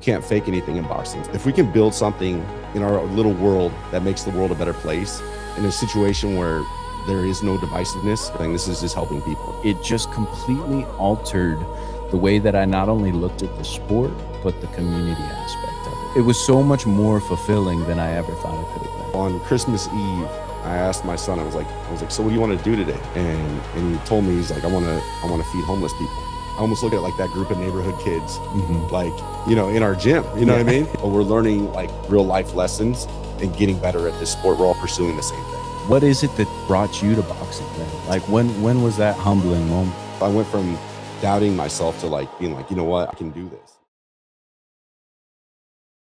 can't fake anything in boxing. If we can build something in our little world that makes the world a better place, in a situation where there is no divisiveness, I think this is just helping people. It just completely altered the way that I not only looked at the sport, but the community aspect of it. It was so much more fulfilling than I ever thought it could have been. On Christmas Eve, I asked my son, I was like, so what do you want to do today? And he told me, he's like, I want to feed homeless people. I almost look at it like that group of neighborhood kids, like, you know, in our gym, you know what I mean? But we're learning like real life lessons and getting better at this sport. We're all pursuing the same thing. What is it that brought you to boxing then? Like when was that humbling moment? I went from doubting myself to like being like, you know what, I can do this.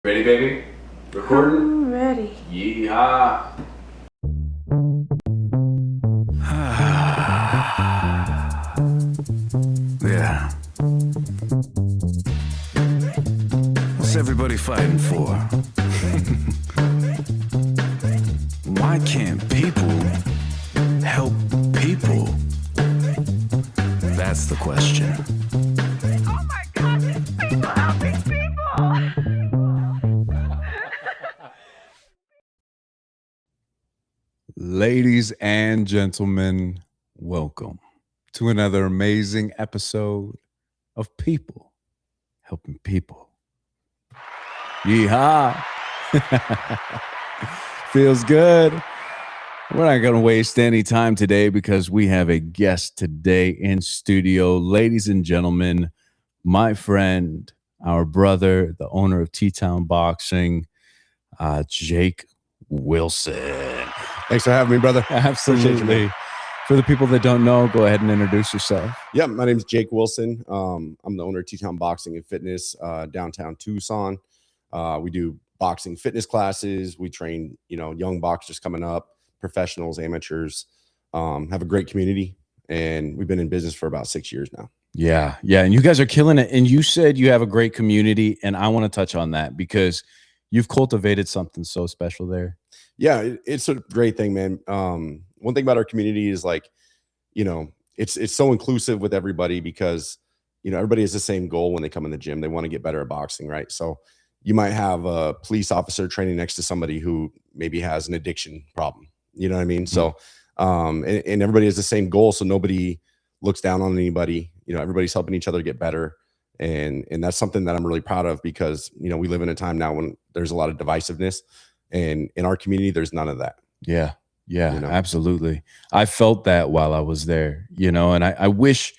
Ready, baby? Recording? I'm ready. Yeehaw. Yeah. What's everybody fighting for? Why can't people help people? That's the question. Oh my God, these people helping people! Ladies and gentlemen, welcome to another amazing episode of People Helping People. Yeehaw! Feels good. We're not going to waste any time today because we have a guest today in studio. Ladies and gentlemen, my friend, our brother, the owner of Tucson Boxing, Jake Wilson. Thanks for having me, brother. Absolutely. For the people that don't know, go ahead and introduce yourself. Yeah, my name is Jake Wilson. I'm the owner of Tucson Boxing and Fitness, downtown Tucson. We do boxing fitness classes. We train, you know, young boxers coming up, professionals, amateurs. Have a great community, and we've been in business for about 6 years now. Yeah. And you guys are killing it. And you said you have a great community, and I want to touch on that because you've cultivated something so special there. Yeah, it's a great thing, man. One thing about our community is like, you know, it's so inclusive with everybody because, you know, everybody has the same goal when they come in the gym. They want to get better at boxing, right? So you might have a police officer training next to somebody who maybe has an addiction problem. You know what I mean? So, and everybody has the same goal. So nobody looks down on anybody. You know, everybody's helping each other get better. And that's something that I'm really proud of because, you know, we live in a time now when there's a lot of divisiveness, and in our community, there's none of that. Yeah, you know? Absolutely. I felt that while I was there, you know, and I wish,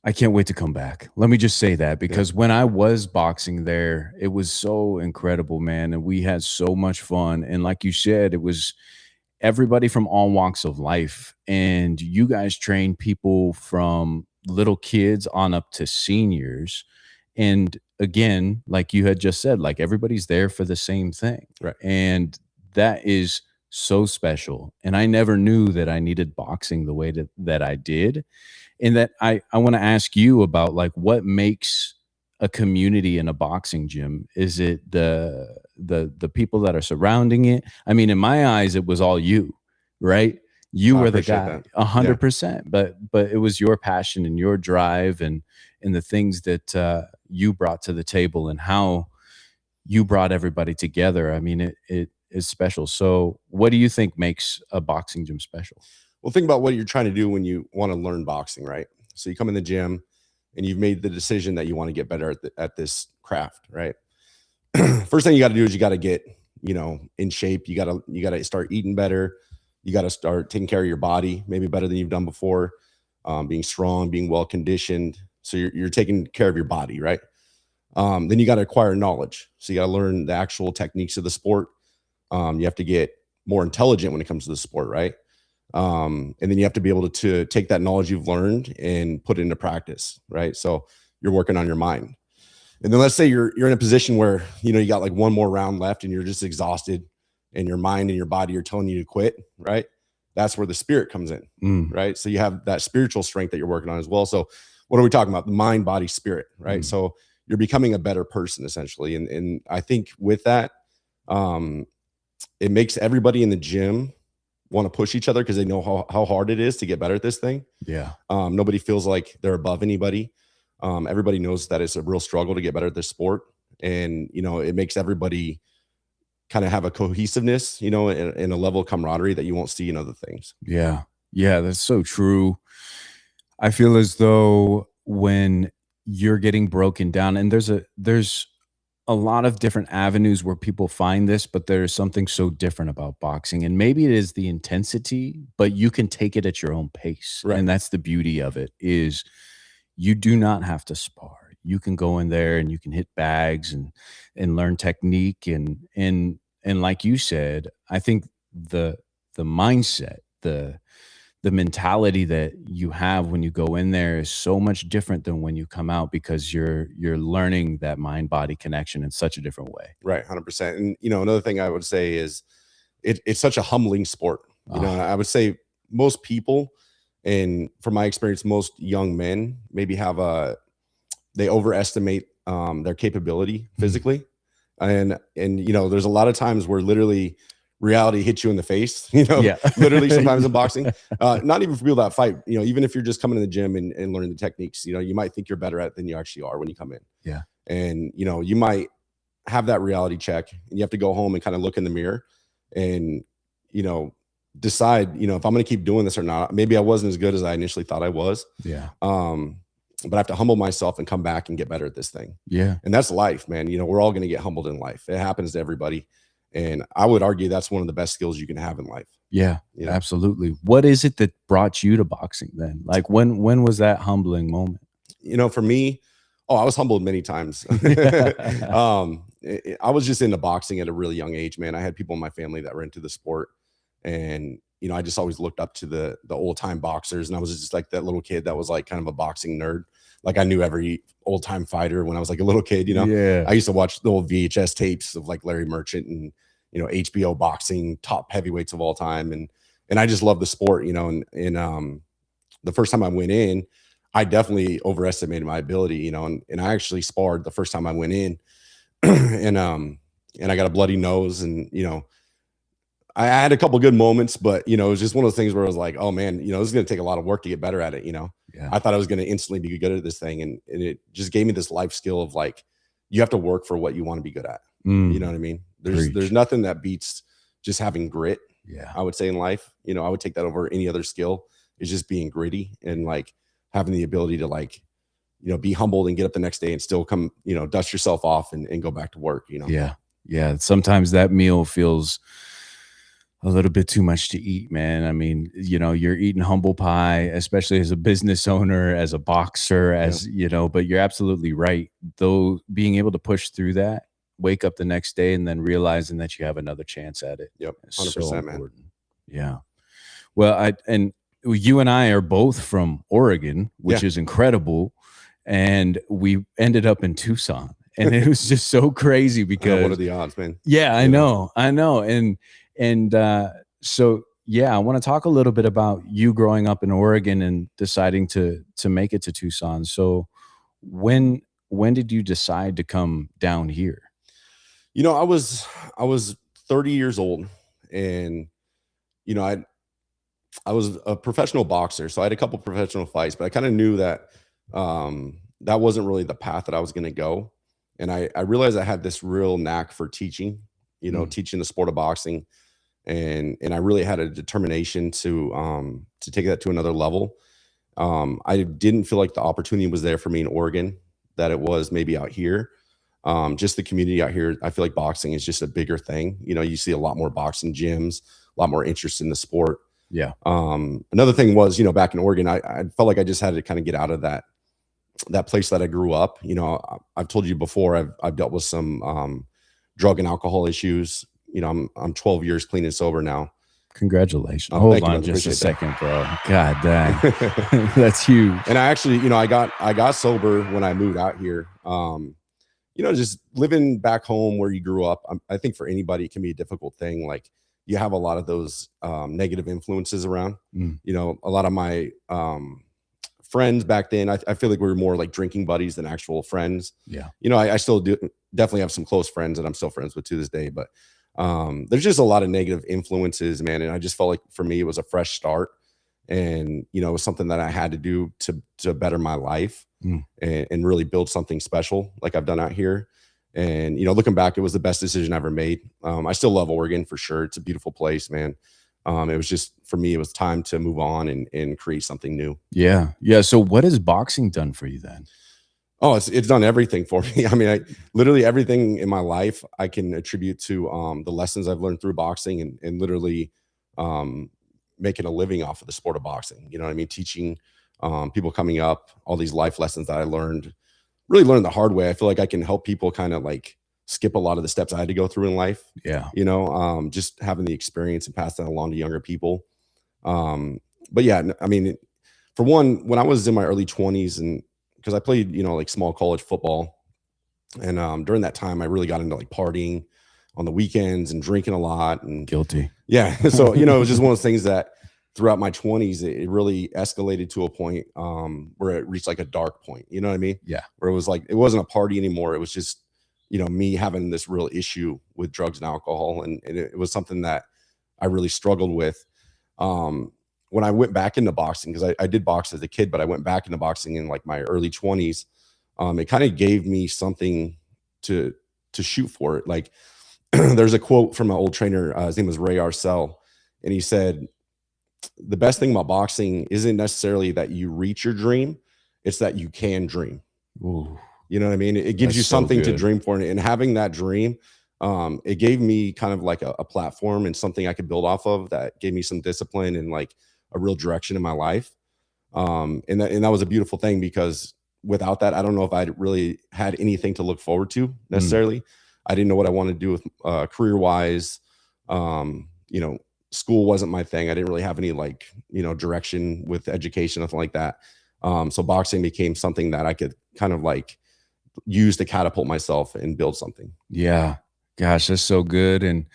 I can't wait to come back. Let me just say that because when I was boxing there, it was so incredible, man. And we had so much fun. And like you said, it was everybody from all walks of life. And you guys train people from little kids on up to seniors. And again, like you had just said, like everybody's there for the same thing. Right. And that is so special. And I never knew that I needed boxing the way that I did. And that I want to ask you about like what makes a community in a boxing gym. Is it the people that are surrounding it? I mean, in my eyes, it was all you, right? You were the guy, 100%. But it was your passion and your drive and the things that you brought to the table and how you brought everybody together. I mean, it is special. So what do you think makes a boxing gym special? Well, think about what you're trying to do when you want to learn boxing, right? So you come in the gym and you've made the decision that you want to get better at this craft, right? First thing you got to do is you got to get, you know, in shape. You got to start eating better. You got to start taking care of your body, maybe better than you've done before, being strong, being well conditioned. So you're taking care of your body, right? Then you got to acquire knowledge. So you got to learn the actual techniques of the sport. You have to get more intelligent when it comes to the sport, right? And then you have to be able to take that knowledge you've learned and put it into practice, right? So you're working on your mind. And then let's say you're in a position where, you know, you got like one more round left and you're just exhausted and your mind and your body are telling you to quit, right? That's where the spirit comes in, right? So you have that spiritual strength that you're working on as well. So what are we talking about? The mind, body, spirit, right? So you're becoming a better person essentially. And I think with that, it makes everybody in the gym want to push each other because they know how hard it is to get better at this thing. Yeah. Nobody feels like they're above anybody. Everybody knows that it's a real struggle to get better at this sport. and it makes everybody kind of have a cohesiveness, and a level of camaraderie that you won't see in other things. Yeah. Yeah, that's so true. I feel as though when you're getting broken down, and there's a lot of different avenues where people find this, but there's something so different about boxing. And maybe it is the intensity, but you can take it at your own pace. Right. And that's the beauty of it, is you do not have to spar. You can go in there and you can hit bags and learn technique. And like you said, I think the mindset, the mentality that you have when you go in there is so much different than when you come out, because you're learning that mind body connection in such a different way. Right. 100%. And, another thing I would say is it's such a humbling sport. I would say most people, and from my experience, most young men maybe they overestimate their capability physically. And there's a lot of times where literally reality hits you in the face, literally sometimes in boxing, not even for people that fight, even if you're just coming to the gym and learning the techniques, you might think you're better at it than you actually are when you come in. Yeah. And, you might have that reality check, and you have to go home and kind of look in the mirror and, decide, if I'm going to keep doing this or not. Maybe I wasn't as good as I initially thought I was. Yeah. But I have to humble myself and come back and get better at this thing. Yeah. And that's life, man. We're all going to get humbled in life. It happens to everybody. And I would argue that's one of the best skills you can have in life. Yeah, absolutely. What is it that brought you to boxing then? Like when was that humbling moment? For me, I was humbled many times. I was just into boxing at a really young age, man. I had people in my family that were into the sport, and I just always looked up to the old time boxers, and I was just like that little kid that was like kind of a boxing nerd. Like I knew every old time fighter when I was like a little kid, Yeah. I used to watch the old VHS tapes of like Larry Merchant and, HBO boxing, top heavyweights of all time. And I just love the sport, and the first time I went in, I definitely overestimated my ability, and I actually sparred the first time I went in and I got a bloody nose, and, I had a couple good moments, but it was just one of those things where I was like, oh man, this is going to take a lot of work to get better at it. Yeah. I thought I was going to instantly be good at this thing. And it just gave me this life skill of like, you have to work for what you want to be good at. You know what I mean? There's nothing that beats just having grit. Yeah. I would say in life, I would take that over any other skill, is just being gritty and like having the ability to like, be humbled and get up the next day and still come, dust yourself off and go back to work, Yeah. Yeah. Sometimes that meal feels a little bit too much to eat, man. I mean, you're eating humble pie, especially as a business owner, as a boxer, but you're absolutely right. Though being able to push through that, wake up the next day and then realizing that you have another chance at it. Yep. 100%, so man. important. Yeah. Well, you and I are both from Oregon, which is incredible. And we ended up in Tucson, and it was just so crazy because what are the odds, man? Yeah, I know. And so, yeah, I want to talk a little bit about you growing up in Oregon and deciding to make it to Tucson. So when did you decide to come down here? I was 30 years old, and, I was a professional boxer. So I had a couple professional fights, but I kind of knew that that wasn't really the path that I was going to go. And I realized I had this real knack for teaching, teaching the sport of boxing. And I really had a determination to take that to another level. I didn't feel like the opportunity was there for me in Oregon that it was maybe out here. Just the community out here, I feel like boxing is just a bigger thing. You see a lot more boxing gyms, a lot more interest in the sport. Yeah. Another thing was, back in Oregon, I felt like I just had to kind of get out of that place that I grew up. I've told you before, I've dealt with some drug and alcohol issues. I'm 12 years clean and sober now. Congratulations. Oh, Hold on just a second, bro. God dang. That's huge. And I actually, I got sober when I moved out here. Just living back home where you grew up, I think for anybody, it can be a difficult thing. Like you have a lot of those negative influences around. A lot of my friends back then, I feel like we were more like drinking buddies than actual friends. Yeah. I still definitely have some close friends that I'm still friends with to this day, but there's just a lot of negative influences, man. And I just felt like for me, it was a fresh start, and, it was something that I had to do to better my life and really build something special like I've done out here. And, looking back, it was the best decision I ever made. I still love Oregon for sure. It's a beautiful place, man. It was just, for me, it was time to move on and create something new. Yeah. Yeah. So what has boxing done for you then? Oh, it's done everything for me. I mean, literally everything in my life I can attribute to the lessons I've learned through boxing and literally making a living off of the sport of boxing. You know what I mean? Teaching people coming up, all these life lessons that I really learned the hard way. I feel like I can help people kind of like skip a lot of the steps I had to go through in life. Yeah. Just having the experience and pass that along to younger people. But yeah, I mean, for one, when I was in my early 20s, and because I played, like small college football, and during that time, I really got into like partying on the weekends and drinking a lot. And Guilty. yeah, so it was just one of those things that throughout my 20s, it really escalated to a point where it reached like a dark point. You know what I mean? Yeah. Where it was like, it wasn't a party anymore. It was just, me having this real issue with drugs and alcohol. And it was something that I really struggled with. When I went back into boxing, because I did box as a kid, but I went back into boxing in like my early 20s. It kind of gave me something to shoot for. Like there's a quote from an old trainer. His name was Ray Arcel. And he said, the best thing about boxing isn't necessarily that you reach your dream. It's that you can dream. Ooh, you know what I mean? It gives you something to dream for. And having that dream, it gave me kind of like a platform and something I could build off of that gave me some discipline and like a real direction in my life. And that was a beautiful thing, because without that, I don't know if I'd really had anything to look forward to necessarily. I didn't know what I wanted to do with career wise. School wasn't my thing. I didn't really have any like, direction with education, nothing like that. So boxing became something that I could kind of like use to catapult myself and build something. Yeah. Gosh, that's so good. And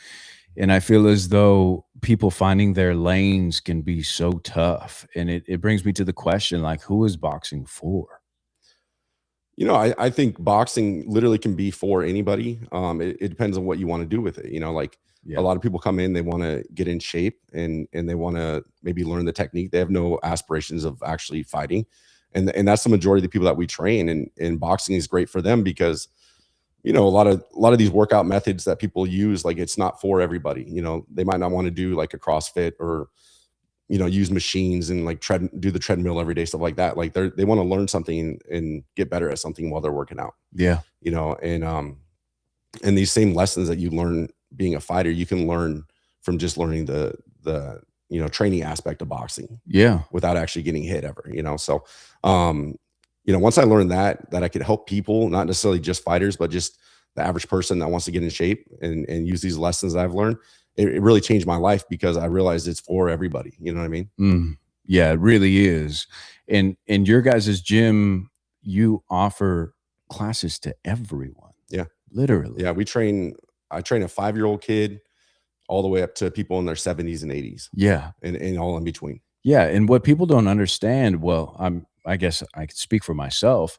I feel as though people finding their lanes can be so tough. And it brings me to the question, like, who is boxing for? I think boxing literally can be for anybody. It depends on what you want to do with it. A lot of people come in, they want to get in shape and they want to maybe learn the technique. They have no aspirations of actually fighting. And that's the majority of the people that we train. And boxing is great for them because, a lot of these workout methods that people use, like it's not for everybody. They might not want to do like a CrossFit or, use machines and like do the treadmill every day, stuff like that. Like they want to learn something and get better at something while they're working out. Yeah. And these same lessons that you learn being a fighter, you can learn from just learning the training aspect of boxing. Yeah. Without actually getting hit ever, So, once I learned that I could help people, not necessarily just fighters, but just the average person that wants to get in shape and use these lessons that I've learned, it really changed my life because I realized it's for everybody. You know what I mean? Yeah, it really is. And in your guys' gym, you offer classes to everyone. Yeah. Literally. Yeah. I train a 5-year-old kid all the way up to people in their 70s and 80s. Yeah. And all in between. Yeah. And what people don't understand, well, I guess I could speak for myself.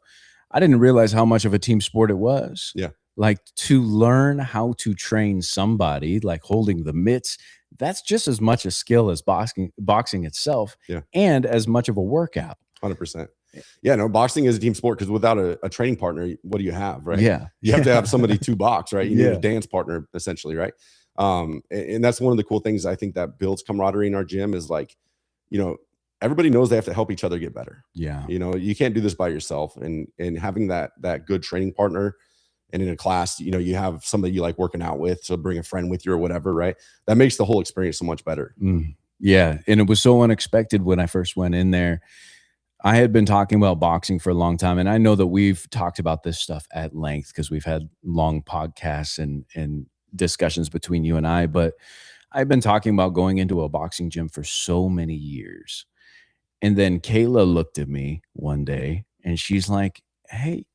I didn't realize how much of a team sport it was. Yeah. Like to learn how to train somebody, like holding the mitts, that's just as much a skill as boxing itself. Yeah. And as much of a workout. 100%. Yeah, no, boxing is a team sport because without a training partner, what do you have, right? Yeah. You have to have somebody to box, right? You need Yeah. a dance partner, essentially, right? And that's one of the cool things I think that builds camaraderie in our gym is like, everybody knows they have to help each other get better. Yeah. You can't do this by yourself. And having that good training partner, and in a class, you have somebody you like working out with, so bring a friend with you or whatever, right? That makes the whole experience so much better. Yeah. And it was so unexpected when I first went in there. I had been talking about boxing for a long time, and I know that we've talked about this stuff at length because we've had long podcasts and discussions between you and I, but I've been talking about going into a boxing gym for so many years. And then Kayla looked at me one day and she's like, hey,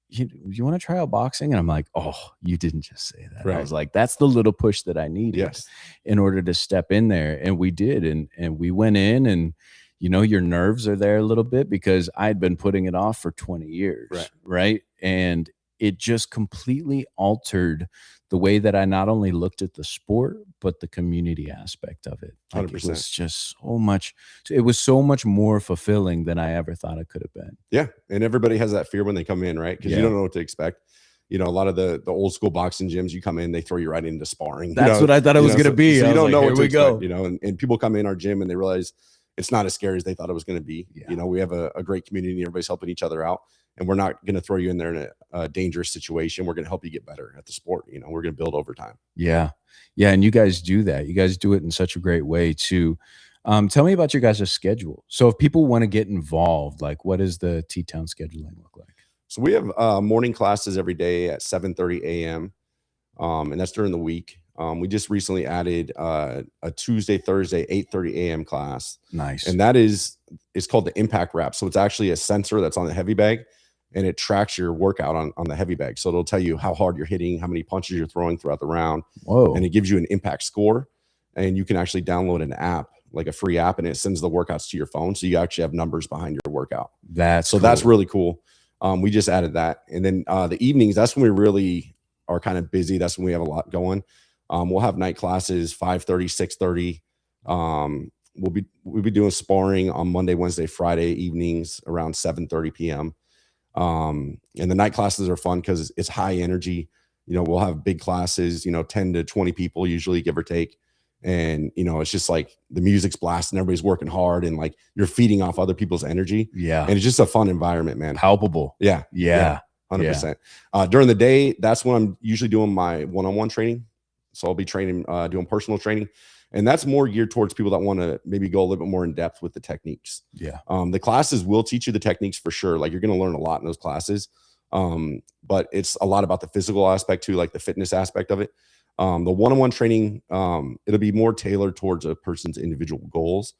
you want to try out boxing? And I'm like, oh, you didn't just say that. Right. I was like, that's the little push that I needed Yes. in order to step in there. And we did. And we went in, and, your nerves are there a little bit because I'd been putting it off for 20 years. Right. And it just completely altered the way that I not only looked at the sport, but the community aspect of it. Like 100%. it was just so much. It was so much more fulfilling than I ever thought it could have been. Yeah. And everybody has that fear when they come in, right? Because you don't know what to expect. You know, a lot of the old school boxing gyms, you come in, they throw you right into sparring. That's what I thought it was going to be. So I you was don't like, know here what to we expect, go. you know, and people come in our gym and they realize it's not as scary as they thought it was going to be. Yeah. You know, we have a great community. Everybody's helping each other out, and we're not going to throw you in there in a dangerous situation. We're going to help you get better at the sport. You know, we're going to build over time. Yeah. Yeah. And you guys do that. You guys do it in such a great way too. Tell me about your guys' schedule. So if people want to get involved, like what does the T-Town scheduling look like? So we have morning classes every day at 7:30 a.m. And that's during the week. We just recently added a Tuesday, Thursday, 8:30 a.m. class. Nice. And it's called the impact wrap. So it's actually a sensor that's on the heavy bag, and it tracks your workout on the heavy bag. So it'll tell you how hard you're hitting, how many punches you're throwing throughout the round. Whoa. And it gives you an impact score. And you can actually download an app, like a free app, and it sends the workouts to your phone. So you actually have numbers behind your workout. That's That's really cool. We just added that. And then the evenings, that's when we really are kind of busy. That's when we have a lot going. We'll have night classes, 5:30, 6:30. We'll be doing sparring on Monday, Wednesday, Friday evenings around 7:30 p.m. And the night classes are fun because it's high energy. You know, we'll have big classes, 10 to 20 people usually, give or take. And, it's just like the music's blasting, everybody's working hard, and like you're feeding off other people's energy. Yeah. And it's just a fun environment, man. Palpable. Yeah. Yeah. 100%. During the day, that's when I'm usually doing my one-on-one training. So I'll be training, doing personal training. And that's more geared towards people that want to maybe go a little bit more in depth with the techniques. Yeah. The classes will teach you the techniques for sure. Like you're going to learn a lot in those classes. But it's a lot about the physical aspect too, like the fitness aspect of it. The one-on-one training, it'll be more tailored towards a person's individual goals,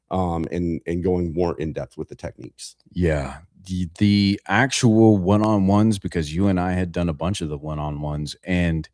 and going more in depth with the techniques. Yeah. The actual one-on-ones, because you and I had done a bunch of the one-on-ones, and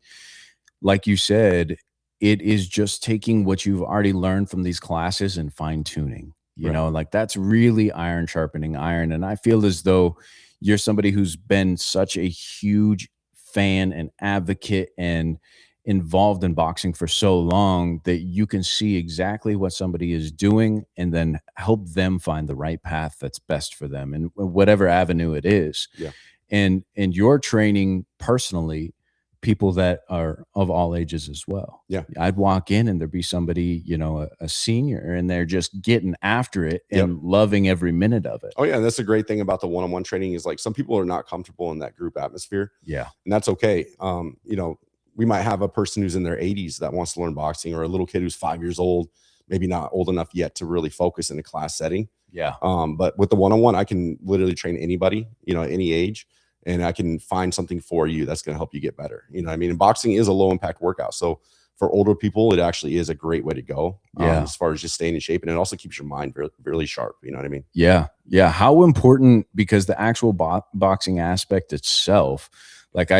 like you said, it is just taking what you've already learned from these classes and fine-tuning, you know, like that's really iron sharpening iron. And I feel as though you're somebody who's been such a huge fan and advocate and involved in boxing for so long that you can see exactly what somebody is doing and then help them find the right path that's best for them in whatever avenue it is. Yeah. And you're training personally people that are of all ages as well. Yeah. I'd walk in and there'd be somebody, a senior, and they're just getting after it and loving every minute of it. Oh yeah. And that's a great thing about the one-on-one training is like some people are not comfortable in that group atmosphere. Yeah. And that's okay. We might have a person who's in their 80s that wants to learn boxing, or a little kid who's 5 years old, maybe not old enough yet to really focus in a class setting. Yeah. But with the one-on-one, I can literally train anybody, at any age, and I can find something for you that's going to help you get better. You know what I mean? And boxing is a low impact workout. So for older people, it actually is a great way to go, as far as just staying in shape. And it also keeps your mind really, really sharp. You know what I mean? Yeah. Yeah. How important, because the actual boxing aspect itself, like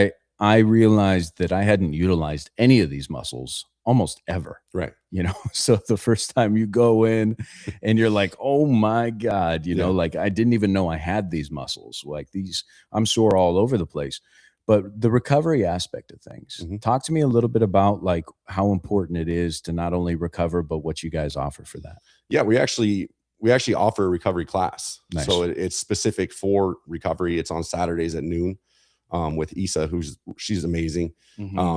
I realized that I hadn't utilized any of these muscles almost ever. Right. So the first time you go in and you're like, oh my God, like I didn't even know I had these muscles like these. I'm sore all over the place. But the recovery aspect of things, talk to me a little bit about like how important it is to not only recover, but what you guys offer for that. Yeah, we actually offer a recovery class. Nice. So it's specific for recovery. It's on Saturdays at noon. With Isa, she's amazing.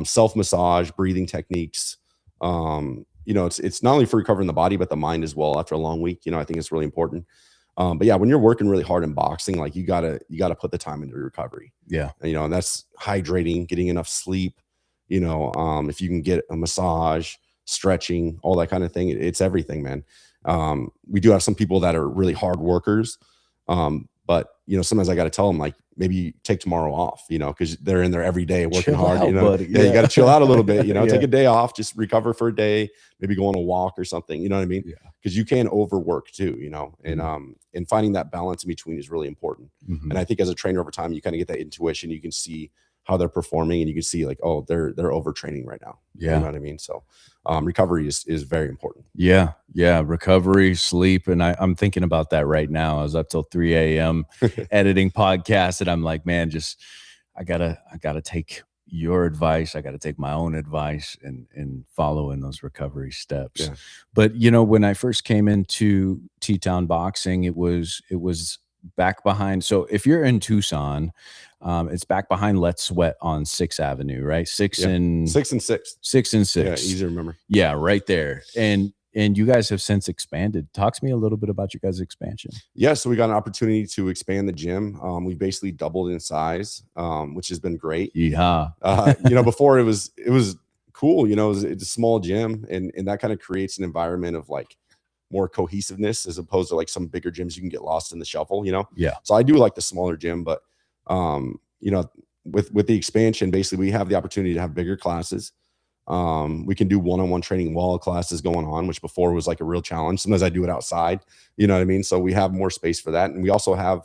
Self-massage, breathing techniques. It's not only for recovering the body, but the mind as well after a long week. I think it's really important. But yeah, when you're working really hard in boxing, like you gotta put the time into recovery. Yeah. And that's hydrating, getting enough sleep, if you can get a massage, stretching, all that kind of thing, it's everything, man. We do have some people that are really hard workers. But sometimes I got to tell them like, maybe take tomorrow off, because they're in there every day working hard, buddy. Yeah, you got to chill out a little bit, take a day off, just recover for a day, maybe go on a walk or something, you know what I mean? Yeah. Because you can overwork too, and finding that balance in between is really important. And I think as a trainer over time, you kind of get that intuition. You can see how they're performing, and you can see like, oh, they're overtraining right now. Yeah. You know what I mean? So recovery is very important. Yeah. Yeah. Recovery, sleep. And I'm thinking about that right now. I was up till 3 a.m. editing podcasts, and I'm like, man, I gotta take your advice. I gotta take my own advice and follow in those recovery steps. Yeah. But when I first came into T-Town boxing, it was back behind. So if you're in Tucson, it's back behind Let's Sweat on 6th Avenue, right? Six Yeah. and 6 and 6. 6 and Yeah, 6. easy to remember. Yeah, right there. And you guys have since expanded. Talk to me a little bit about your guys' expansion. Yeah, so we got an opportunity to expand the gym. We basically doubled in size, which has been great. Yeah. Before it was cool. It's a small gym, and that kind of creates an environment of like more cohesiveness as opposed to like some bigger gyms you can get lost in the shuffle. Yeah. So I do like the smaller gym, but with the expansion, basically we have the opportunity to have bigger classes. We can do one-on-one training while a class is going on, which before was like a real challenge. Sometimes I do it outside, you know what I mean? So we have more space for that. And we also have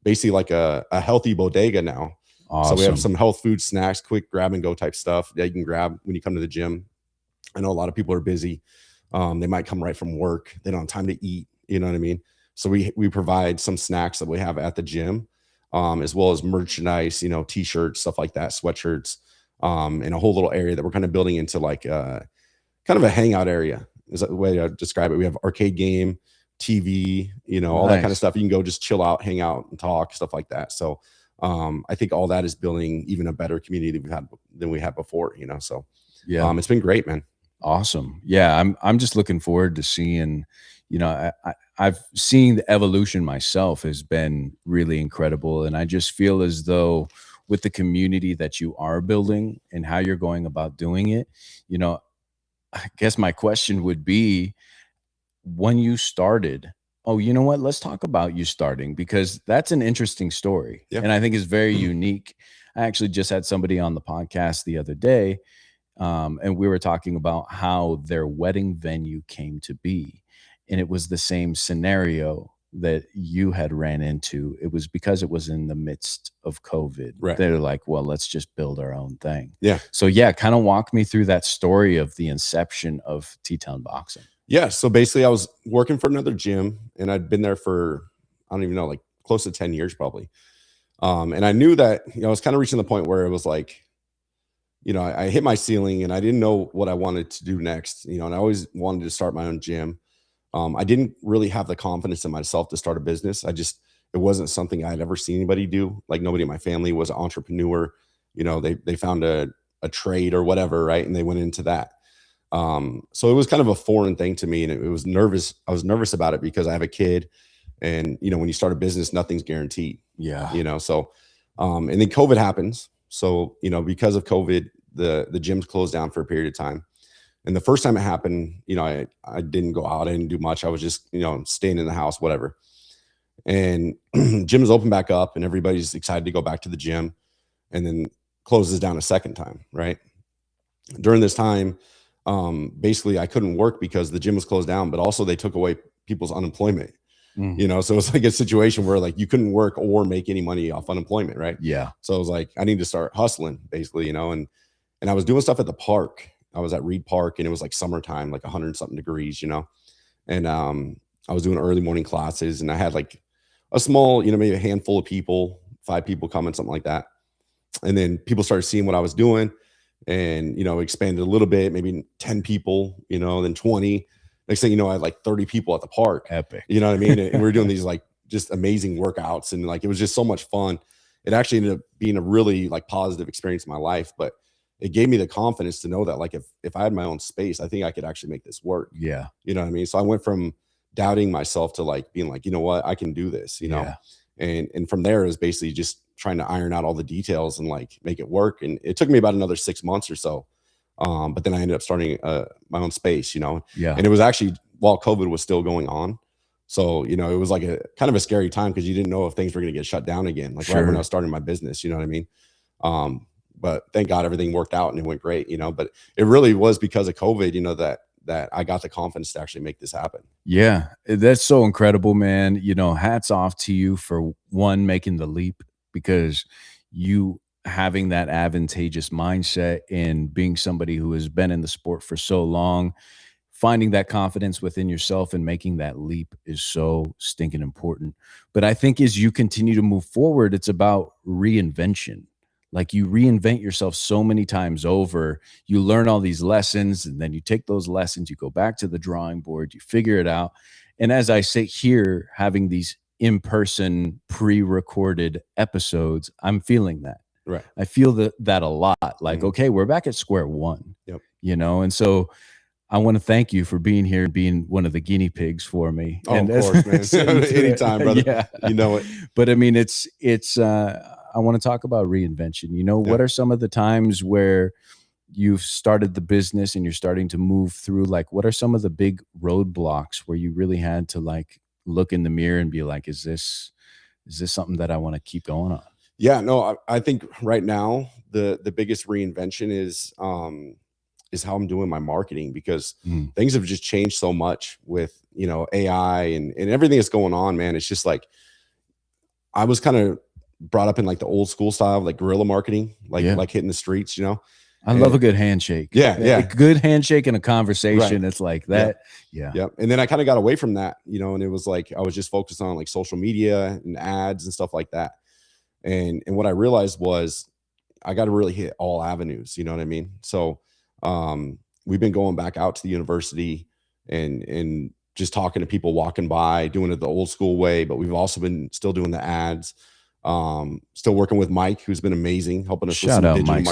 basically like a healthy bodega now. Awesome. So we have some health food snacks, quick grab and go type stuff that you can grab when you come to the gym. I know a lot of people are busy. They might come right from work. They don't have time to eat, you know what I mean? So we provide some snacks that we have at the gym, as well as merchandise, t-shirts, stuff like that, sweatshirts, and a whole little area that we're kind of building into like kind of a hangout area is the way to describe it. We have arcade game, TV, all that kind of stuff. You can go just chill out, hang out and talk, stuff like that. So I think all that is building even a better community than we had before, so yeah, it's been great, man. Awesome. Yeah, I'm just looking forward to seeing, I've seen the evolution myself has been really incredible. And I just feel as though with the community that you are building and how you're going about doing it, I guess my question would be, when you started, you know what? Let's talk about you starting, because that's an interesting story. Yeah. And I think it's very unique. I actually just had somebody on the podcast the other day, and we were talking about how their wedding venue came to be. And it was the same scenario that you had ran into. It was because it was in the midst of COVID. Right. They're like, well, let's just build our own thing. Yeah. So yeah, kind of walk me through that story of the inception of T-Town Boxing. Yeah. So basically I was working for another gym, and I'd been there for, I don't even know, like close to 10 years probably. And I knew that, I was kind of reaching the point where it was like, I hit my ceiling and I didn't know what I wanted to do next, and I always wanted to start my own gym. I didn't really have the confidence in myself to start a business. It wasn't something I'd ever seen anybody do. Like nobody in my family was an entrepreneur. They found a trade or whatever, right? And they went into that. So it was kind of a foreign thing to me, and I was nervous about it because I have a kid, and when you start a business, nothing's guaranteed. Yeah. So and then COVID happens. So, because of COVID, the gyms closed down for a period of time. And the first time it happened, I didn't go out. I didn't do much. I was just, staying in the house, whatever. And gyms open back up and everybody's excited to go back to the gym, and then closes down a second time. Right. During this time, basically I couldn't work because the gym was closed down, but also they took away people's unemployment. So it was like a situation where like you couldn't work or make any money off unemployment. Right. Yeah. So I was like, I need to start hustling basically, and I was doing stuff at the park. I was at Reed Park, and it was like summertime, like 100-something degrees, and I was doing early morning classes, and I had like a small, maybe a handful of people, 5 people coming, something like that. And then people started seeing what I was doing, and, expanded a little bit, maybe 10 people, then 20. Next thing you know, I had like 30 people at the park. Epic. You know what I mean? And we were doing these like just amazing workouts, and like it was just so much fun. It actually ended up being a really like positive experience in my life, but it gave me the confidence to know that like if I had my own space, I think I could actually make this work. Yeah. You know what I mean? So I went from doubting myself to like being like, you know what, I can do this, Yeah. and from there it was basically just trying to iron out all the details and like make it work. And it took me about another 6 months or so. But then I ended up starting my own space, Yeah. and it was actually while COVID was still going on. So, it was like a kind of a scary time because you didn't know if things were going to get shut down again, like right when I was starting my business, you know what I mean? But thank God everything worked out and it went great, but it really was because of COVID, that I got the confidence to actually make this happen. Yeah, that's so incredible, man. Hats off to you for one, making the leap, because you having that advantageous mindset and being somebody who has been in the sport for so long, finding that confidence within yourself and making that leap is so stinking important. But I think as you continue to move forward, it's about reinvention. Like you reinvent yourself so many times over, you learn all these lessons, and then you take those lessons, you go back to the drawing board, you figure it out. And as I sit here having these in-person pre-recorded episodes, I'm feeling that. Right. I feel that a lot. Like, Mhm. okay, we're back at square one. Yep. You know, and so I want to thank you for being here and being one of the guinea pigs for me. Oh, and of course, man. Anytime, brother. Yeah. You know it. But I mean, it's I want to talk about reinvention. You know, what are some of the times where you've started the business and you're starting to move through, like, what are some of the big roadblocks where you really had to like look in the mirror and be like, is this something that I want to keep going on? Yeah, no, I think right now the biggest reinvention is how I'm doing my marketing, because things have just changed so much with, you know, AI and everything that's going on, man. It's just like, I was kind of brought up in like the old school style, like guerrilla marketing, like hitting the streets, you know. I love a good handshake. Yeah. A good handshake and a conversation. Right. It's like that. Yeah. And then I kind of got away from that, you know, and it was like I was just focused on like social media and ads and stuff like that. And what I realized was I got to really hit all avenues, you know what I mean? So we've been going back out to the university and just talking to people walking by, doing it the old school way, but we've also been still doing the ads. Still working with Mike, who's been amazing, helping us. Shout out Mike.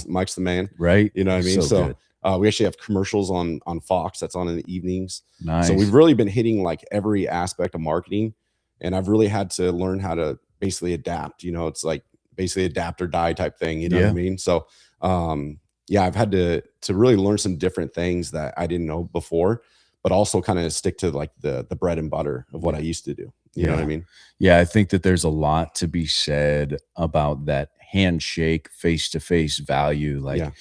Mike's the man, right? You know what I mean? So we actually have commercials on Fox that's on in the evenings. Nice. So we've really been hitting like every aspect of marketing, and I've really had to learn how to basically adapt. You know, it's like basically adapt or die type thing. You know what I mean? So I've had to really learn some different things that I didn't know before, but also kind of stick to like the bread and butter of what I used to do. You know what I mean? Yeah, I think that there's a lot to be said about that handshake, face-to-face value. Like,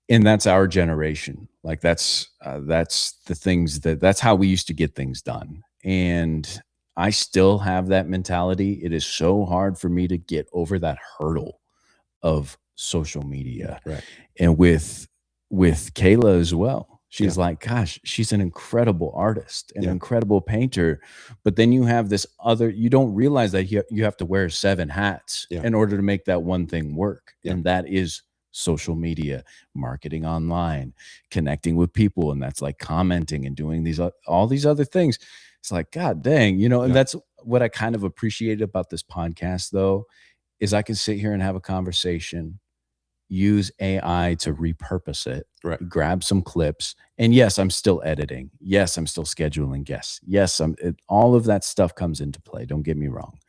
and that's our generation. Like that's the things that's how we used to get things done. And I still have that mentality. It is so hard for me to get over that hurdle of social media. Right. And with Kayla as well. She's like, gosh, she's an incredible artist, an incredible painter. But then you have this other, you don't realize that you have to wear 7 hats in order to make that one thing work. And that is social media, marketing online, connecting with people. And that's like commenting and doing all these other things. It's like, God dang, you know, and that's what I kind of appreciated about this podcast, though, is I can sit here and have a conversation, use AI to repurpose it, grab some clips. And yes, I'm still editing. Yes, I'm still scheduling guests. Yes, all of that stuff comes into play. Don't get me wrong.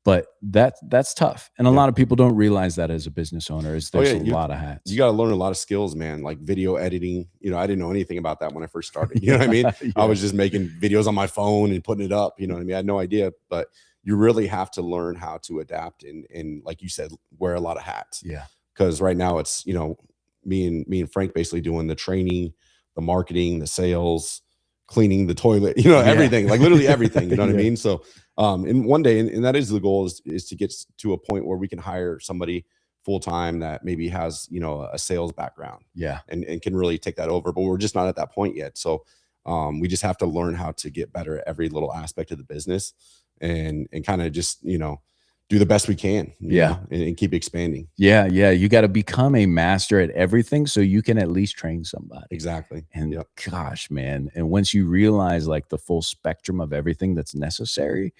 But that's tough. And a lot of people don't realize that as a business owner, is there's a lot of hats. You got to learn a lot of skills, man, like video editing. You know, I didn't know anything about that when I first started. You know what I mean? I was just making videos on my phone and putting it up. You know what I mean? I had no idea, but you really have to learn how to adapt and like you said, wear a lot of hats. Yeah. Because right now it's, you know, me and Frank basically doing the training, the marketing, the sales, cleaning the toilet, you know, everything, like literally everything, you know what I mean? So, and one day, and that is the goal, is to get to a point where we can hire somebody full-time that maybe has, you know, a sales background and can really take that over, but we're just not at that point yet. So, we just have to learn how to get better at every little aspect of the business and kind of just, you know, do the best we can, you know, and keep expanding. Yeah. You got to become a master at everything so you can at least train somebody. Exactly. And gosh, man. And once you realize like the full spectrum of everything that's necessary,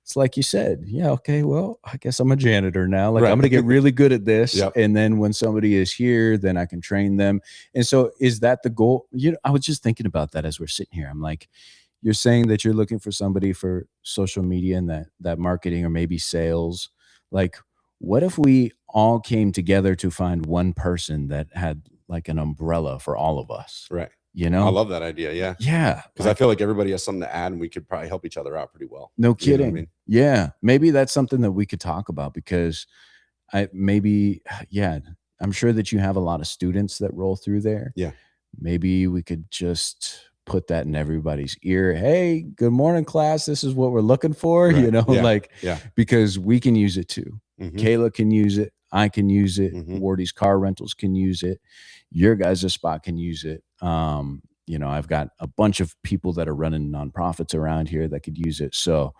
it's like you said, okay, well, I guess I'm a janitor now. Like I'm going to get really good at this. And then when somebody is here, then I can train them. And so is that the goal? You know, I was just thinking about that as we're sitting here. I'm like, you're saying that you're looking for somebody for social media and that marketing or maybe sales. Like, what if we all came together to find one person that had like an umbrella for all of us? Right. You know, I love that idea. Yeah. Yeah. Because I feel like everybody has something to add and we could probably help each other out pretty well. No kidding. You know what I mean? Yeah. Maybe that's something that we could talk about, because I'm sure that you have a lot of students that roll through there. Yeah. Maybe we could just put that in everybody's ear. Hey, good morning, class. This is what we're looking for, you know, because we can use it too. Kayla can use it. I can use it. Wardy's Car Rentals can use it. Your guys' spot can use it. You know, I've got a bunch of people that are running nonprofits around here that could use it. So,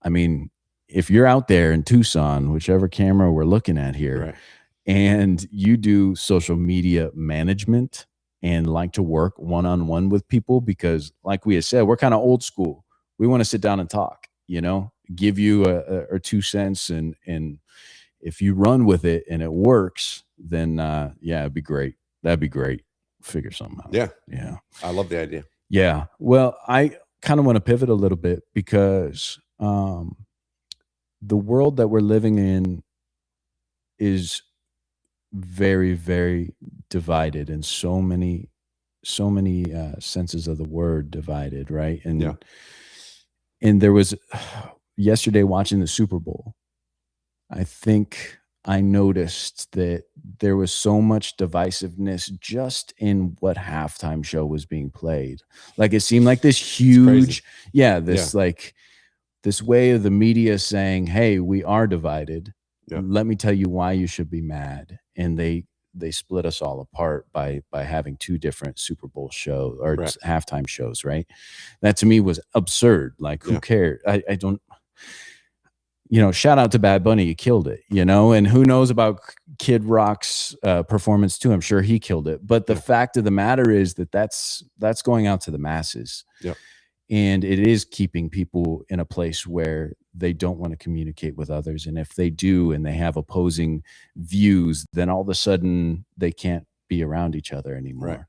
I mean, if you're out there in Tucson, whichever camera we're looking at here, and you do social media management and like to work one-on-one with people, because like we had said, we're kind of old school. We want to sit down and talk. you know, give you or 2 cents, and if you run with it and it works, then yeah, it'd be great. That'd be great. Figure something out. Yeah. Yeah. I love the idea. Yeah. Well, I kind of want to pivot a little bit because the world that we're living in is very, very divided, and so many senses of the word divided, right? And Yeah. and there was yesterday watching the Super Bowl, I think I noticed that there was so much divisiveness just in what halftime show was being played. Like it seemed like this huge, like this way of the media saying, "Hey, we are divided. Yeah. Let me tell you why you should be mad." And they split us all apart by having 2 different Super Bowl shows or Right. halftime shows, right? That to me was absurd. Like, who cared? I don't, you know, shout out to Bad Bunny, he killed it, you know, and who knows about Kid Rock's performance too. I'm sure he killed it. But the fact of the matter is that that's going out to the masses. Yeah. And it is keeping people in a place where they don't want to communicate with others. And if they do, and they have opposing views, then all of a sudden they can't be around each other anymore. Right.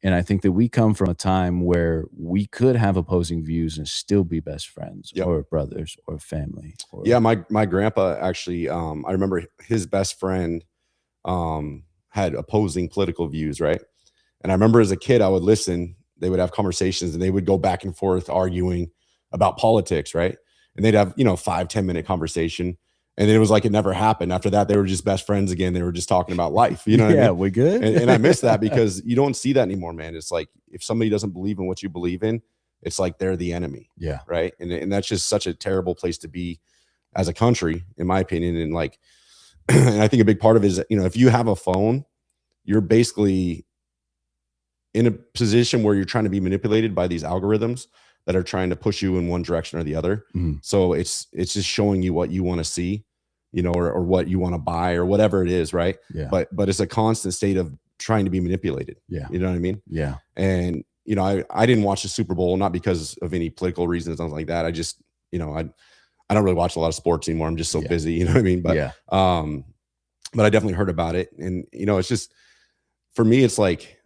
And I think that we come from a time where we could have opposing views and still be best friends or brothers or family. Yeah. My grandpa actually, I remember his best friend had opposing political views. Right. And I remember as a kid, I would listen, they would have conversations and they would go back and forth arguing about politics. Right. And they'd have, 5-10 minute conversation. And then it was like it never happened. After that, they were just best friends again. They were just talking about life. You know what I mean? We good. And I miss that because you don't see that anymore, man. It's like if somebody doesn't believe in what you believe in, it's like they're the enemy. Yeah. Right. And that's just such a terrible place to be as a country, in my opinion. And like, and I think a big part of it is, if you have a phone, you're basically in a position where you're trying to be manipulated by these algorithms that are trying to push you in one direction or the other. Mhm. So it's just showing you what you want to see, or what you want to buy or whatever it is. Right. Yeah. But it's a constant state of trying to be manipulated. Yeah. You know what I mean? Yeah. And, I didn't watch the Super Bowl, not because of any political reasons, something like that. I just, I don't really watch a lot of sports anymore. I'm just so busy, you know what I mean? But, but I definitely heard about it. And, it's just, for me, it's like,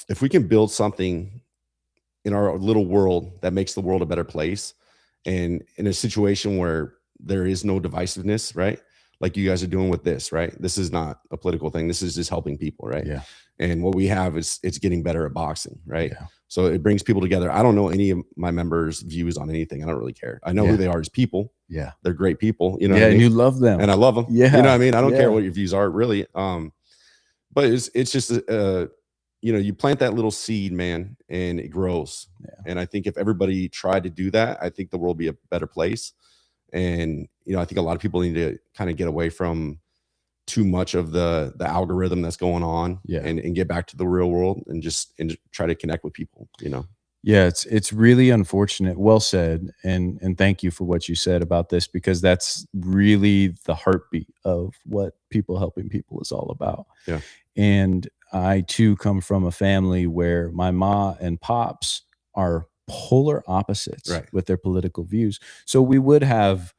if we can build something in our little world that makes the world a better place, and in a situation where there is no divisiveness, right? Like you guys are doing with this, right? This is not a political thing. This is just helping people, right? Yeah. And what we have is it's getting better at boxing, right? Yeah. So it brings people together. I don't know any of my members' views on anything. I don't really care. I know who they are as people. Yeah. They're great people. You know yeah, what I mean? and you love them. And I love them. Yeah. You know what I mean? I don't Yeah. care what your views are, really. But it's just you plant that little seed, man, and it grows. Yeah. And I think if everybody tried to do that, I think the world would be a better place. And, I think a lot of people need to kind of get away from too much of the algorithm that's going on, and get back to the real world and just try to connect with people, Yeah, it's really unfortunate. Well said. And thank you for what you said about this, because that's really the heartbeat of what people helping people is all about. Yeah. And I too come from a family where my ma and pops are polar opposites with their political views. So we would have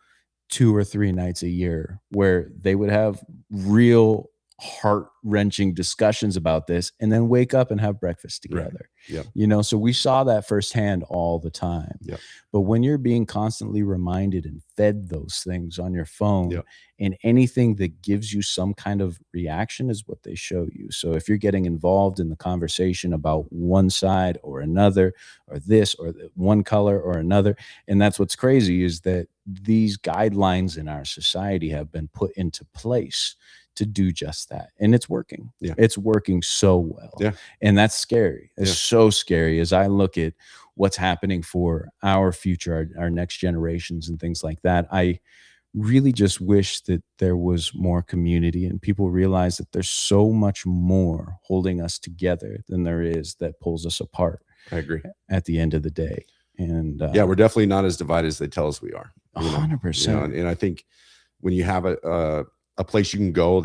2 or 3 nights a year where they would have real heart-wrenching discussions about this, and then wake up and have breakfast together. Yeah. So we saw that firsthand all the time. Yeah. But when you're being constantly reminded and fed those things on your phone, Yeah. and anything that gives you some kind of reaction is what they show you. So if you're getting involved in the conversation about one side or another, or this or one color or another, and that's what's crazy, is that these guidelines in our society have been put into place to do just that. And it's working. Yeah. It's working so well. Yeah. And that's scary. It's Yeah. so scary as I look at what's happening for our future, our next generations and things like that. I really just wish that there was more community and people realize that there's so much more holding us together than there is that pulls us apart. I agree. At the end of the day. And we're definitely not as divided as they tell us we are. 100%. And I think when you have a place you can go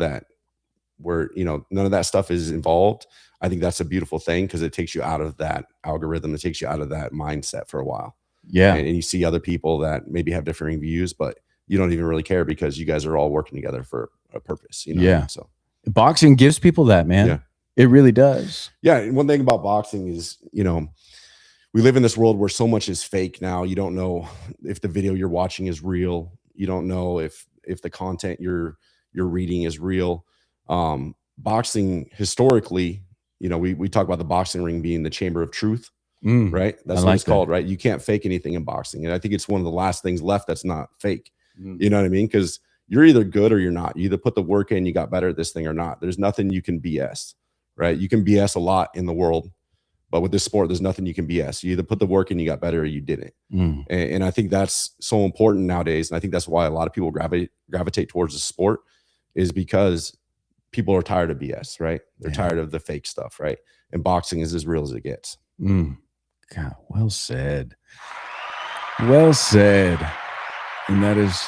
where none of that stuff is involved, I think that's a beautiful thing, because it takes you out of that algorithm. It takes you out of that mindset for a while. Yeah. And you see other people that maybe have differing views, but you don't even really care because you guys are all working together for a purpose. You know what I Yeah. mean? So Boxing gives people that, man. Yeah. It really does. yeah. And one thing about boxing is, we live in this world where so much is fake now. You don't know if the video you're watching is real. You don't know if the content you're reading is real. Boxing historically, we talk about the boxing ring being the chamber of truth, right? That's I what like it's called, right? You can't fake anything in boxing. And I think it's one of the last things left that's not fake. You know what I mean? Because you're either good or you're not. You either put the work in, you got better at this thing or not. There's nothing you can BS, right? You can BS a lot in the world, but with this sport, there's nothing you can BS. You either put the work in, you got better, or you didn't. And I think that's so important nowadays. And I think that's why a lot of people gravitate towards the sport, is because people are tired of BS, right? They're tired of the fake stuff, right? And boxing is as real as it gets. God, well said. Well said. And that is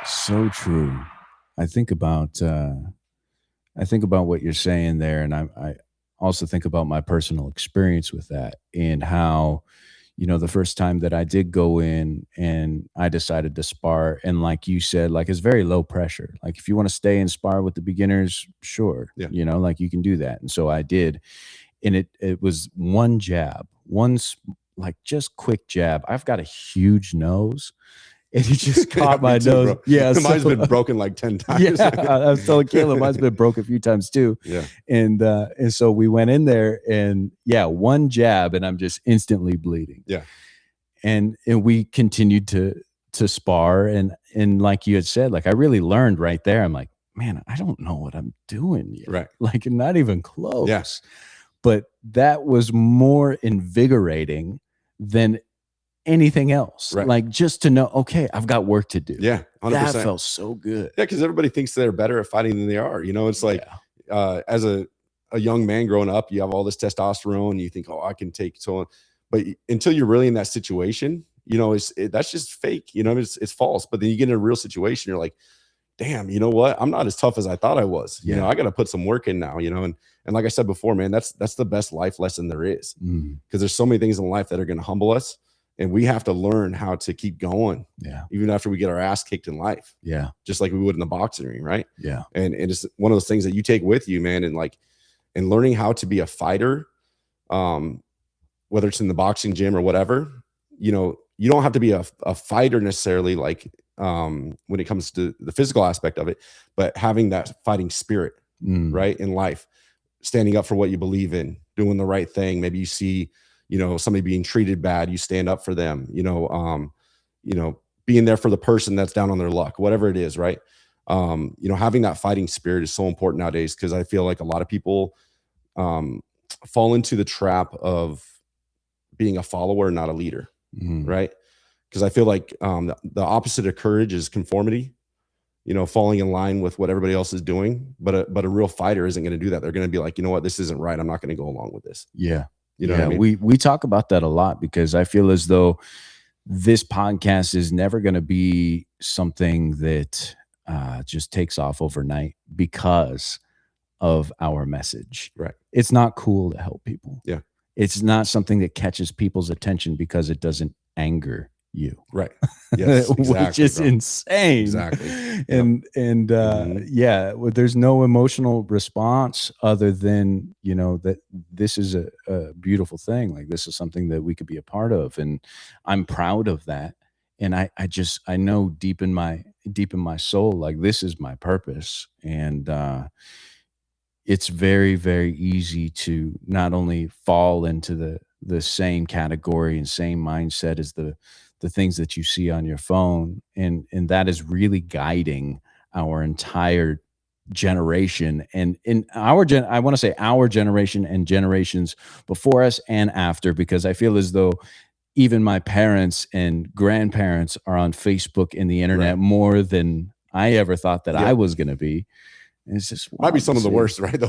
so true. I think about what you're saying there, and I also think about my personal experience with that, and how, the first time that I did go in and I decided to spar, and like you said, like, it's very low pressure. Like, if you want to stay and spar with the beginners, sure, Yeah. like, you can do that. And so I did, and it was one jab, like, just quick jab. I've got a huge nose, and he just caught my Me too, nose. bro. Yeah, Mine's so- been broken like 10 times. yeah, I was telling Caleb, mine's been broke a few times too. Yeah. And so we went in there, and one jab, and I'm just instantly bleeding. Yeah. And we continued to spar, and like you had said, like, I really learned right there. I'm like, man, I don't know what I'm doing yet. Right. Like, not even close. Yeah. But that was more invigorating than anything else. Right. Like, just to know, okay, I've got work to do. Yeah. 100%. That felt so good. Yeah, because everybody thinks they're better at fighting than they are. It's like, as a young man growing up, you have all this testosterone, and you think, oh, I can take so on. But until you're really in that situation, that's just fake. It's false. But then you get in a real situation, you're like, damn, you know what? I'm not as tough as I thought I was. I got to put some work in now. And like I said before, man, that's the best life lesson there is, because there's so many things in life that are going to humble us. And we have to learn how to keep going, even after we get our ass kicked in life. Yeah. Just like we would in the boxing ring, right? Yeah. And it's one of those things that you take with you, man. And learning how to be a fighter, whether it's in the boxing gym or whatever, you don't have to be a fighter necessarily, like, when it comes to the physical aspect of it, but having that fighting spirit, right, in life, standing up for what you believe in, doing the right thing. Maybe you see, somebody being treated bad, you stand up for them, being there for the person that's down on their luck, whatever it is, right? Having that fighting spirit is so important nowadays, because I feel like a lot of people fall into the trap of being a follower, not a leader, right? Because I feel like the opposite of courage is conformity, falling in line with what everybody else is doing. But a real fighter isn't going to do that. They're going to be like, you know what, this isn't right. I'm not going to go along with this. Yeah. What I mean? We talk about that a lot, because I feel as though this podcast is never going to be something that just takes off overnight because of our message. Right. It's not cool to help people. Yeah. It's not something that catches people's attention because it doesn't anger you. Right. Yes, exactly, which is bro. insane. Exactly. And there's no emotional response other than, that this is a beautiful thing. Like, this is something that we could be a part of, and I'm proud of that. And I know deep in my soul, like, this is my purpose. And it's very, very easy to not only fall into the same category and same mindset as the things that you see on your phone, and that is really guiding our entire generation, and in I want to say our generation and generations before us and after, because I feel as though even my parents and grandparents are on Facebook and the internet more than I ever thought that I was going to be. And it's just might be some of the worst, right? Though,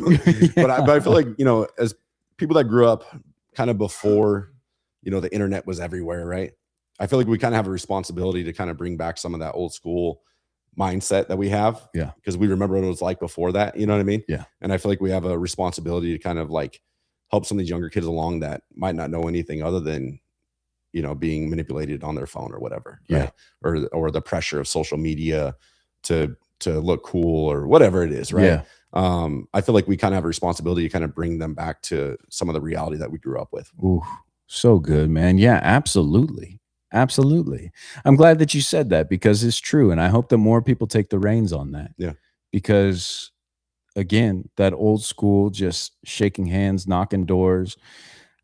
but I feel like, as people that grew up kind of before, the internet was everywhere, right? I feel like we kind of have a responsibility to kind of bring back some of that old school mindset that we have. Yeah. Because we remember what it was like before that. You know what I mean? Yeah. And I feel like we have a responsibility to kind of like help some of these younger kids along that might not know anything other than, you know, being manipulated on their phone or whatever, Yeah. right? Or the pressure of social media to look cool or whatever it is, right? I feel like we kind of have a responsibility to kind of bring them back to some of the reality that we grew up with. Ooh, so good, man. Yeah, absolutely. Absolutely. I'm glad that you said that because it's true. And I hope that more people take the reins on that. Yeah. Because again, that old school, just shaking hands, knocking doors.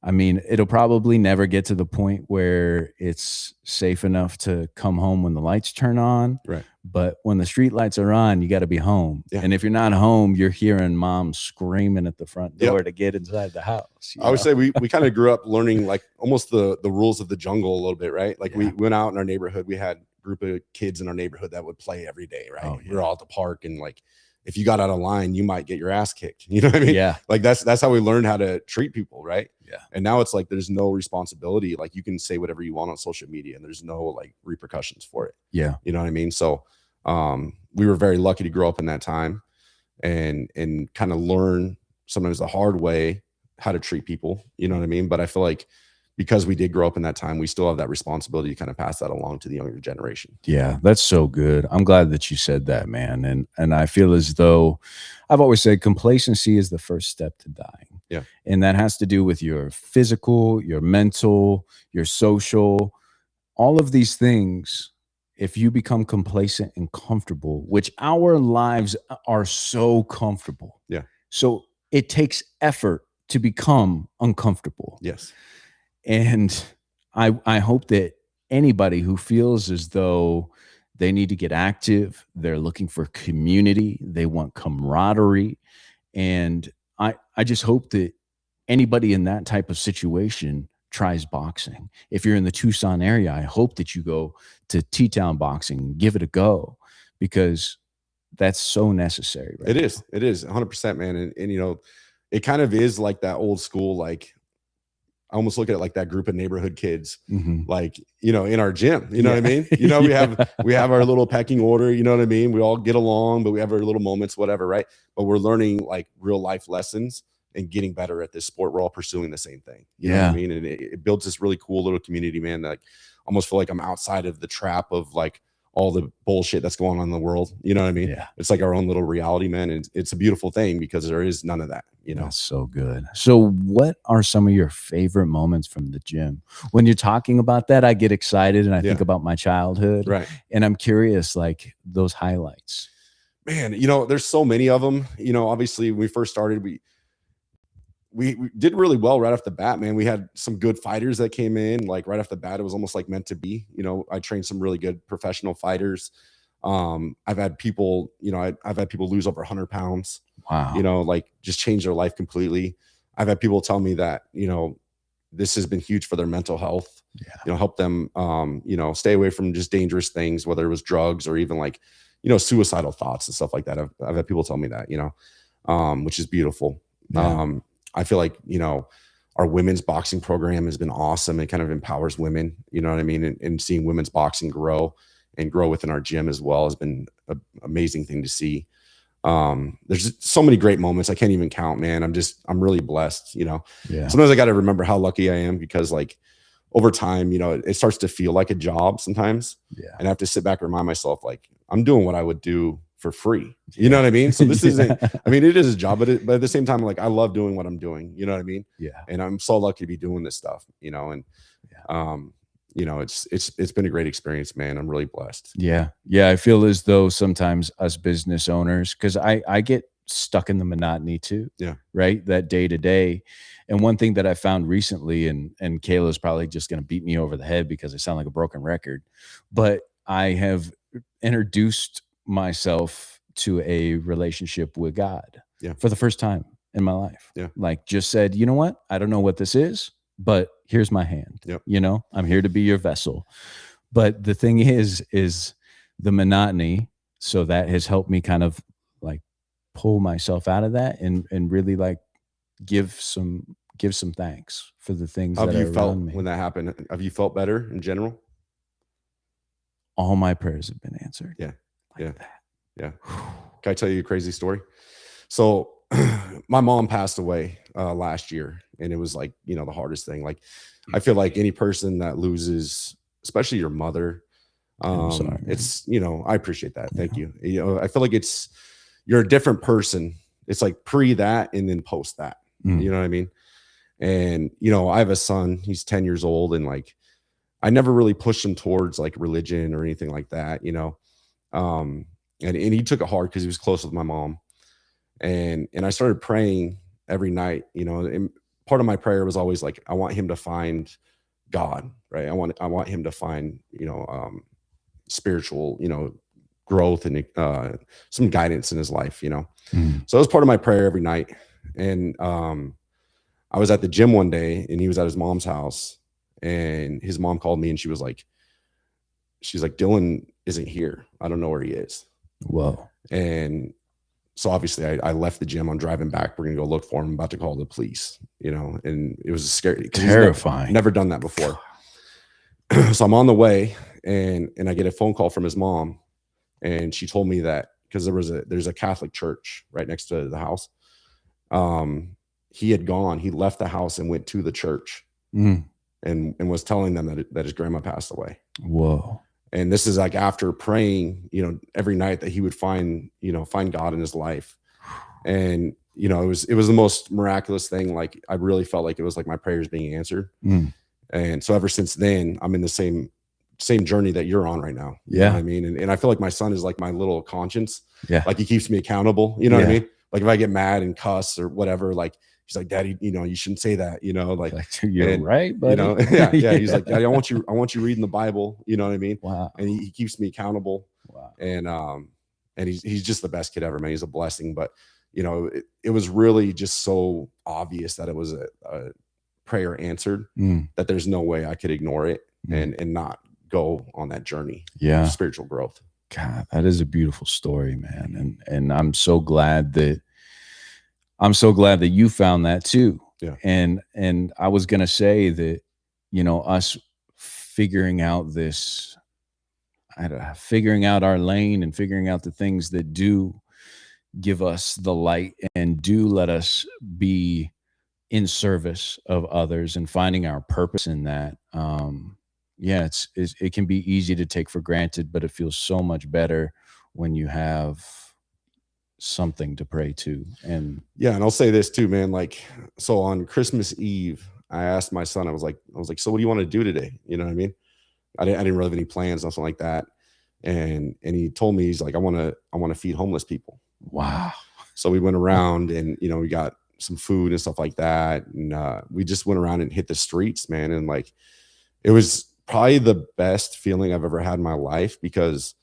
I mean, it'll probably never get to the point where it's safe enough to come home when the lights turn on. Right. But when the street lights are on, you got to be home. Yeah. And if you're not home, you're hearing mom screaming at the front door Yep. to get inside the house. I would say we kind of grew up learning like almost the rules of the jungle a little bit, right? Like Yeah. we went out in our neighborhood. We had a group of kids in our neighborhood that would play every day, right? Oh, We were all at the park, and like if you got out of line, you might get your ass kicked. You know what I mean? Yeah. Like that's how we learned how to treat people, right? Yeah. And now it's like there's no responsibility. Like you can say whatever you want on social media, and there's no like repercussions for it. Yeah. You know what I mean? So we were very lucky to grow up in that time and kind of learn sometimes the hard way how to treat people. You know what I mean? But I feel like because we did grow up in that time, we still have that responsibility to kind of pass that along to the younger generation. Yeah, that's so good. I'm glad that you said that, man. And I feel as though I've always said complacency is the first step to dying. Yeah. And that has to do with your physical, your mental, your social, all of these things. If you become complacent and comfortable, which our lives are so comfortable. Yeah. So it takes effort to become uncomfortable. Yes. And I hope that anybody who feels as though they need to get active, they're looking for community, they want camaraderie. And I just hope that anybody in that type of situation tries boxing. If you're in the Tucson area, I hope that you go to T-Town Boxing and give it a go, because that's so necessary. Right? It is 100%, man. And you know, it kind of is like that old school, like I almost look at it like that group of neighborhood kids, like, you know, in our gym, you know what I mean? You know, we have our little pecking order, you know what I mean? We all get along, but we have our little moments, whatever. Right. But we're learning like real life lessons and getting better at this sport. We're all pursuing the same thing. You know what I mean? And it builds this really cool little community, man. That like almost feel like I'm outside of the trap of like all the bullshit that's going on in the world. You know what I mean? Yeah. It's like our own little reality, man. And it's a beautiful thing because there is none of that, you know? That's so good. So what are some of your favorite moments from the gym? When you're talking about that, I get excited and I think about my childhood. Right. And I'm curious, like those highlights. Man, you know, there's so many of them. You know, obviously when we first started, we did really well right off the bat, man. We had some good fighters that came in like right off the bat. It was almost like meant to be. You know, I trained some really good professional fighters. I've had people, you know, I've had people lose over 100 pounds. Wow. You know, like just change their life completely. I've had people tell me that, you know, this has been huge for their mental health. Yeah. You know, help them, you know, stay away from just dangerous things, whether it was drugs or even like, you know, suicidal thoughts and stuff like that. I've had people tell me that, you know, which is beautiful. Yeah. I feel like, you know, our women's boxing program has been awesome. It kind of empowers women, you know what I mean? And seeing women's boxing grow within our gym as well has been an amazing thing to see. There's so many great moments I can't even count, man. I'm really blessed, you know. Yeah. Sometimes I got to remember how lucky I am because like over time, you know, it starts to feel like a job sometimes. Yeah. And I have to sit back and remind myself like I'm doing what I would do for free. You know what I mean? So this isn't, I mean, it is a job, but at the same time, like I love doing what I'm doing. You know what I mean? Yeah. And I'm so lucky to be doing this stuff, you know, and, you know, it's been a great experience, man. I'm really blessed. Yeah. Yeah. I feel as though sometimes us business owners, cause I get stuck in the monotony too. Yeah. Right. That day to day. And one thing that I found recently, and Kayla's probably just going to beat me over the head because I sound like a broken record, but I have introduced myself to a relationship with God for the first time in my life. Yeah. Like just said, you know what? I don't know what this is, but here's my hand. Yep. You know, I'm here to be your vessel. But the thing is the monotony. So that has helped me kind of like pull myself out of that and really like give some thanks for the things How that have are you felt around me. when that happened? Have you felt better in general? All my prayers have been answered. Yeah. Like Yeah. that. Yeah. Can I tell you a crazy story? So my mom passed away last year, and it was like, you know, the hardest thing. Like, I feel like any person that loses, especially your mother, I'm sorry, man. it's, you know, I appreciate that. Thank you. You know, I feel like you're a different person. It's like pre that and then post that. You know what I mean? And, you know, I have a son, he's 10 years old, and like, I never really pushed him towards like religion or anything like that, you know? And he took it hard because he was close with my mom. And I started praying every night, you know, and part of my prayer was always like, I want him to find God, right? I want him to find, you know, spiritual, you know, growth and some guidance in his life, you know? So it was part of my prayer every night. And I was at the gym one day, and he was at his mom's house, and his mom called me, and she's like, Dylan isn't here. I don't know where he is. Whoa. And so obviously I left the gym. I'm driving back. We're going to go look for him. I'm about to call the police, you know, and it was scary. Terrifying. Never done that before. So I'm on the way, and I get a phone call from his mom, and she told me that because there's a Catholic church right next to the house. He left the house and went to the church and was telling them that his grandma passed away. Whoa. And this is like after praying, you know, every night that he would find God in his life. And, you know, it was the most miraculous thing. Like, I really felt like it was like my prayers being answered. And so ever since then, I'm in the same journey that you're on right now. You know what I mean? And I feel like my son is like my little conscience. Yeah. Like, he keeps me accountable. You know what I mean? Like, if I get mad and cuss or whatever, like, he's like, Daddy, you know, you shouldn't say that, you know, like you're right, buddy. You know, yeah. He's like, Daddy, I want you reading the Bible. You know what I mean? Wow. And he keeps me accountable. Wow. And he's just the best kid ever, man. He's a blessing. But, you know, it was really just so obvious that it was a prayer answered, that there's no way I could ignore it and not go on that journey. Yeah. Of spiritual growth. God, that is a beautiful story, man. And I'm so glad that you found that too. Yeah. And I was going to say that, you know, us figuring out figuring out our lane and figuring out the things that do give us the light and do let us be in service of others and finding our purpose in that. Yeah, it can be easy to take for granted, but it feels so much better when you have something to pray to. And yeah, and I'll say this too, man. Like, so on Christmas Eve, I asked my son, I was like, so what do you want to do today? You know what I mean? I didn't really have any plans, nothing like that. And he told me, he's like, I want to feed homeless people. Wow. So we went around, and, you know, we got some food and stuff like that. And we just went around and hit the streets, man. And like, it was probably the best feeling I've ever had in my life, because,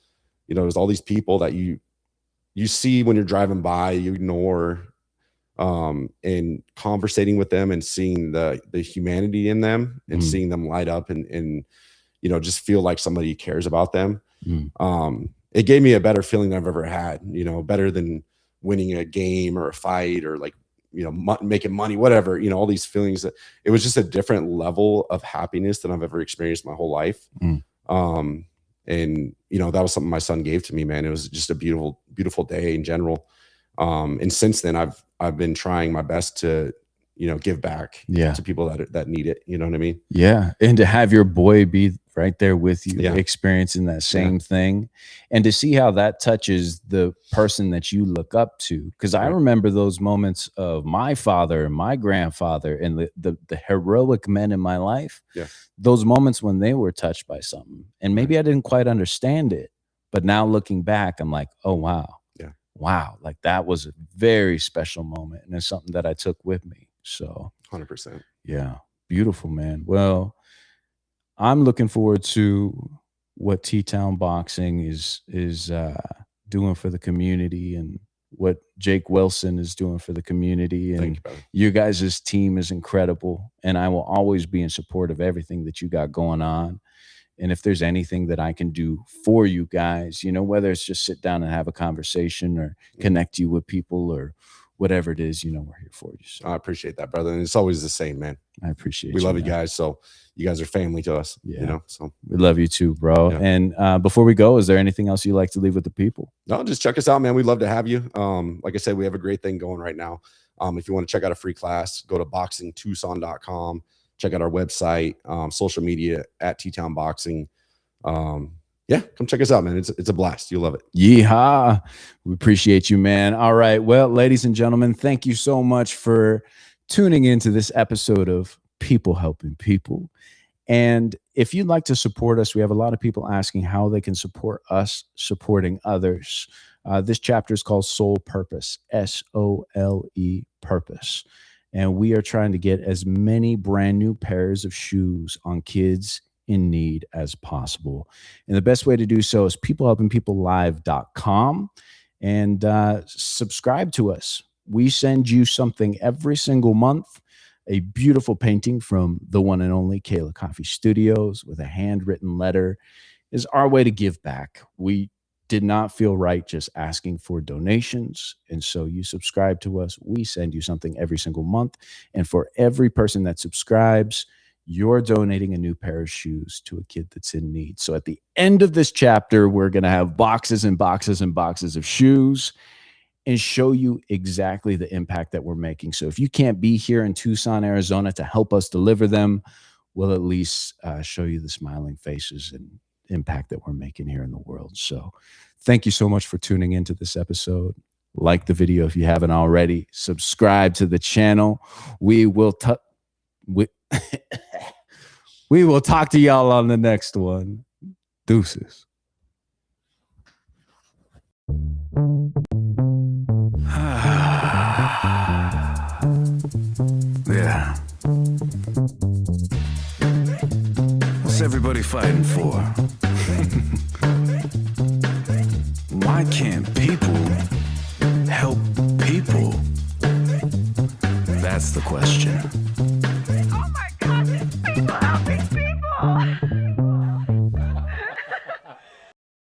you know, there's all these people that you see when you're driving by, you ignore, and conversating with them and seeing the humanity in them and seeing them light up and, you know, just feel like somebody cares about them. It gave me a better feeling than I've ever had, you know, better than winning a game or a fight or, like, you know, making money, whatever, you know, all these feelings. That it was just a different level of happiness than I've ever experienced my whole life. And, you know, that was something my son gave to me, man. It was just a beautiful, beautiful day in general. And since then I've been trying my best to, you know, give back to people that need it. You know what I mean? Yeah. And to have your boy be right there with you, experiencing that same thing, and to see how that touches the person that you look up to. Cause I remember those moments of my father and my grandfather and the heroic men in my life, those moments when they were touched by something, and maybe I didn't quite understand it, but now looking back, I'm like, oh, wow. Wow. Like, that was a very special moment, and it's something that I took with me. So 100%. Yeah. Beautiful, man. Well, I'm looking forward to what T-Town Boxing is doing for the community, and what Jake Wilson is doing for the community. And you guys' team is incredible, and I will always be in support of everything that you got going on. And if there's anything that I can do for you guys, you know, whether it's just sit down and have a conversation or connect you with people or whatever it is, you know, we're here for you. So I appreciate that, brother. And it's always the same, man. I appreciate We love you man. guys. So you guys are family to us, Yeah. you know, so We love you too, bro. Yeah. And before we go, is there anything else you'd like to leave with the people? no, just check us out, man. We'd love to have you. Like I said, we have a great thing going right now. If you want to check out a free class, go to boxingtucson.com, check out our website, social media at T-Town Boxing. Yeah, come check us out, man. It's a blast. You'll love it. Yeehaw. We appreciate you, man. All right. Well, ladies and gentlemen, thank you so much for tuning into this episode of People Helping People. And if you'd like to support us, we have a lot of people asking how they can support us supporting others. This chapter is called Soul Purpose, SOLE Purpose. And we are trying to get as many brand new pairs of shoes on kids in need as possible. And the best way to do so is peoplehelpingpeoplelive.com and subscribe to us. We send you something every single month, a beautiful painting from the one and only Kayla Coffee Studios with a handwritten letter is our way to give back. We did not feel right just asking for donations. And so you subscribe to us. We send you something every single month. And for every person that subscribes, you're donating a new pair of shoes to a kid that's in need. So at the end of this chapter, we're going to have boxes and boxes and boxes of shoes and show you exactly the impact that we're making. So if you can't be here in Tucson, Arizona to help us deliver them, we'll at least show you the smiling faces and impact that we're making here in the world. So thank you so much for tuning into this episode. Like the video if you haven't already. Subscribe to the channel. We will we will talk to y'all on the next one. Deuces. Yeah. What's everybody fighting for? Why can't people help people? That's the question.